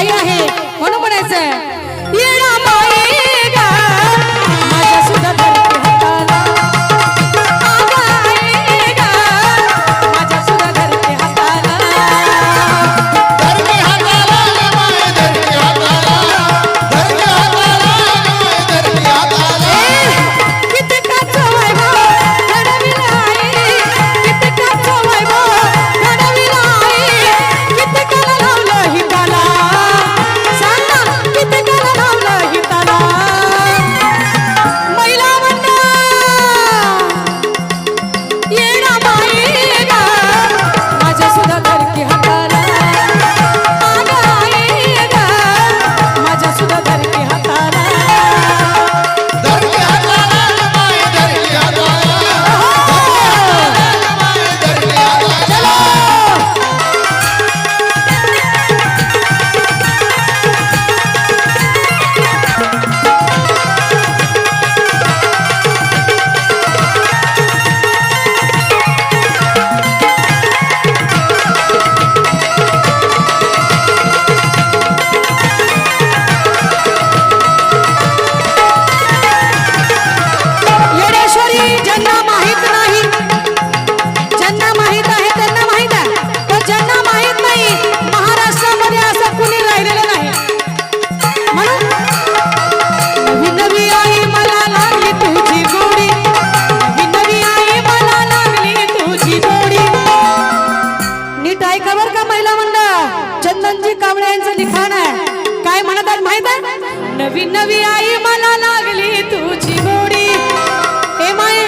आई आहे म्हणून म्हणायचं येडा माई गा माझ्या सुद्धा धरती हाताला आगा आई गा माझ्या सुद्धा धरती हाताला धरती हाताला माय धरती हाताला धरती हाताला धरती हाताला कितकाचं वैभव घडविलं आई कितकाचं वैभव घडविलं आई कितकाला लावलं हिताला सांग ना कितकाला लावलं हिताला महिला मंडळ येडा माई गा माझ्या सुद्धा धरती हाताला आगा आई गा माझ्या सुद्धा धरती हाताला धरती हाताला माय धरती हाताला माय धरती हाताला येडेश्वरी ज्यांना माहित नाही ज्यांना माहित आहे त्यांना माहित आहे पण ज्यांना माहित नाही महाराष्ट्रामध्ये असं कुणी राहिलेलं नाही म्हणून नवी नवी आई मला लागली तुझी गोडी नवी नवी आई मला लागली तुझी गोडी नीट ऐका बरं का महिला मंडळ चंदनजी कांबळे यांचं लिखाण आहे काय म्हणतात माहित आहे नवी नवी आई मला लागली तुझी गोडी हे माये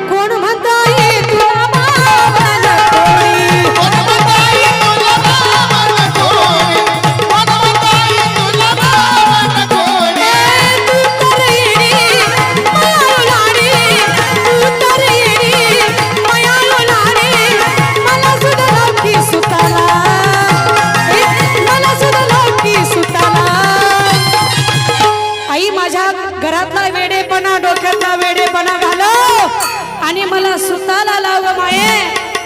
कोण म्हणताय तुला बाबाला कोणी कोण म्हणताय तुला बाबाला कोणी कोण म्हणताय तुला बाबाला कोणी तू तर येडी मायाळू लाडी तू तर येडी मायाळू लाडी मला सुद्धा लवकी सुताला मला सुद्धा लवकी सुताला आई माझ्या घरातला वेडेपणा डोक्यातला वेडेपणा घालव आणि मला सुताला लाव माये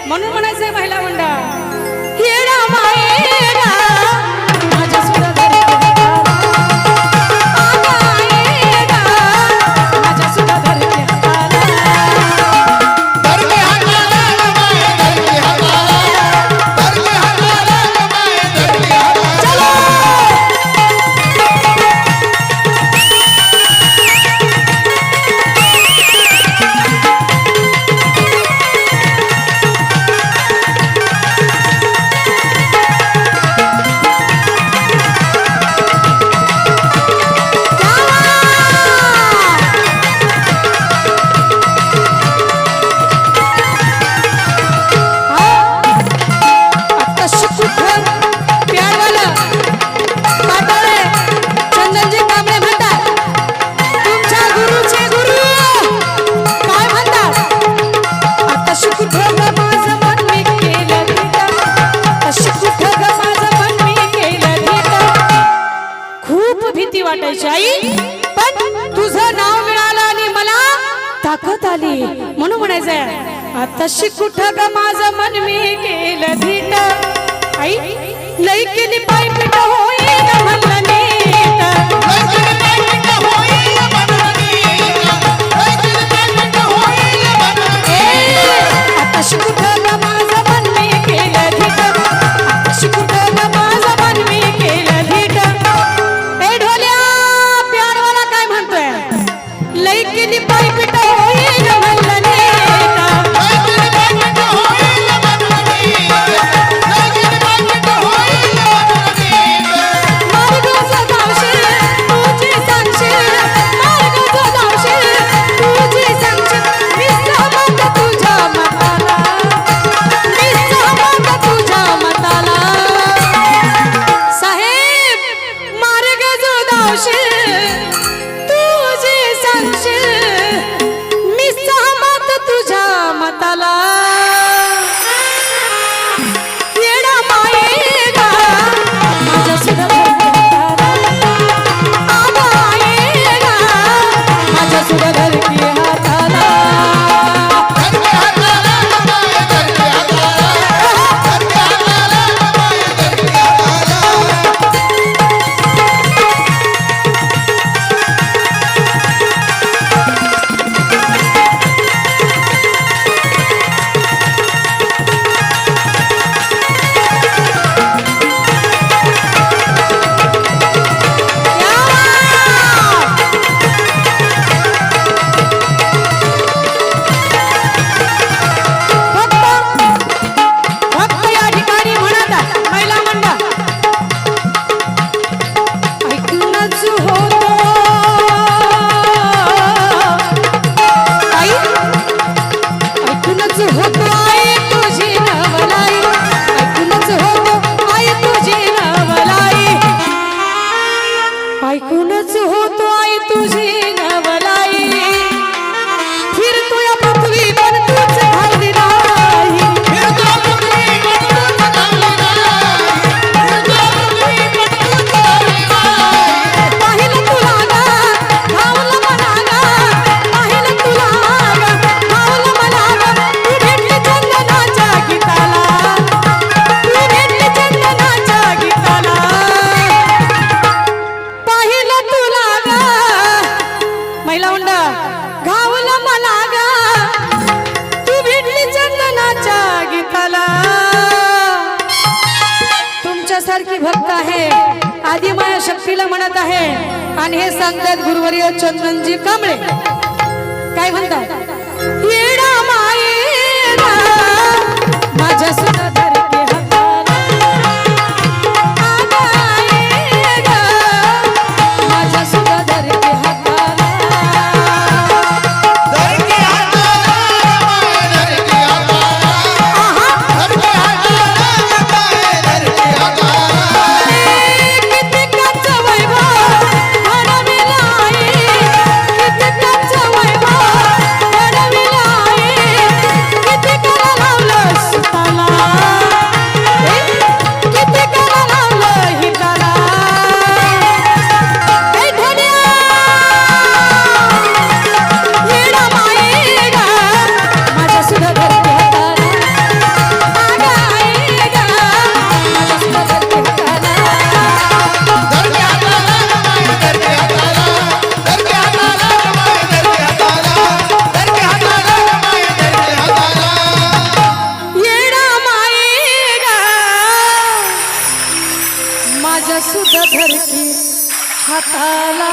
म्हणून म्हणायचंय महिला मंडळ येडा माये गा माझ्या सुद्धा धरती हाताला आगा आई गा माझ्या सुद्धा धरती हाताला धरती हाताला माय धरती हाताला धरती हाताला माय धरती हाताला आत्ताशी कुठं प्यारवालं पाटोळे चंदनजी कांबळे म्हणतात तुमच्या गुरुचे गुरु काय म्हणतात आत्ताशी कुठं ग माझं मन मी केलं भेटं आत्ताशी कुठं ग माझं मन मी केलं भेटं खूप भीती वाटायची आई पण तुझं नाव मिळालं आणि मला ताकद आली म्हणून म्हणायचंय आत्ताशी कुठं ग माझं मन मी केलं धीट आई लई केली पाय पिट होईल म्हणलं नीट लयकिन पायपिट होईल मननीत लयकिन पायपिट होईल मननीत आत्ताशी कुठं ग माझं मन मी केलं धीट आत्ताशी कुठं ग माझं मन मी केलं धीट ए ढोल्या प्यारवाला काय म्हणतोय लई केली पाय पिट होईल म्हणलं नीट लयकिन पायपिट होईल मननीत लयकिन पायपिट होईल मननीत मार्गाचं जावशील तुझी सांगशील मार्गाचं जावशील तुझी सांगशील मी सहमत तुझ्या मताला मी सहमत तुझ्या मताला साहेब मार्ग जो धावशील तुझी सांगशील मी सहमत तुझ्या मताला येडा माये गा माझ्या सुद्धा धरती हाताला आगा आई गा माझ्या सुद्धा धरती हाताला धरती हाताला माय धरती हाताला धरती हाताला माय धरती हाताला शेपटीला म्हणत आहे आणि हे सांगतात गुरुवर्य चंदनजी कांबळे. काय म्हणतात? येडा मायेला माझ्या सुद्धा धरते हाताला, आगायेला माझ्या सुद्धा धरते हाताला. धरती हाताला माय धरती हाताला, धरती हाताला माय धरती हाताला. कित्येकाचं वैभव घडविलं आहे, कित्येकाचं वैभव घडविलं आहे, कित्येकाला लावलं सुताला, कित्येकाला लावलं हिताला. हे धन्या येडा मायेगा माझ्या सुद्धा धरते हाताला, आगायेगा माझ्या सुद्धा धरते हाताला. धरती हाताला माय धरती हाताला, धरती हाताला माय धरती हाताला, धरती हाताला माय धरती हाताला. येडा मायेगा माझ्या सुद्धा धरती हाताला.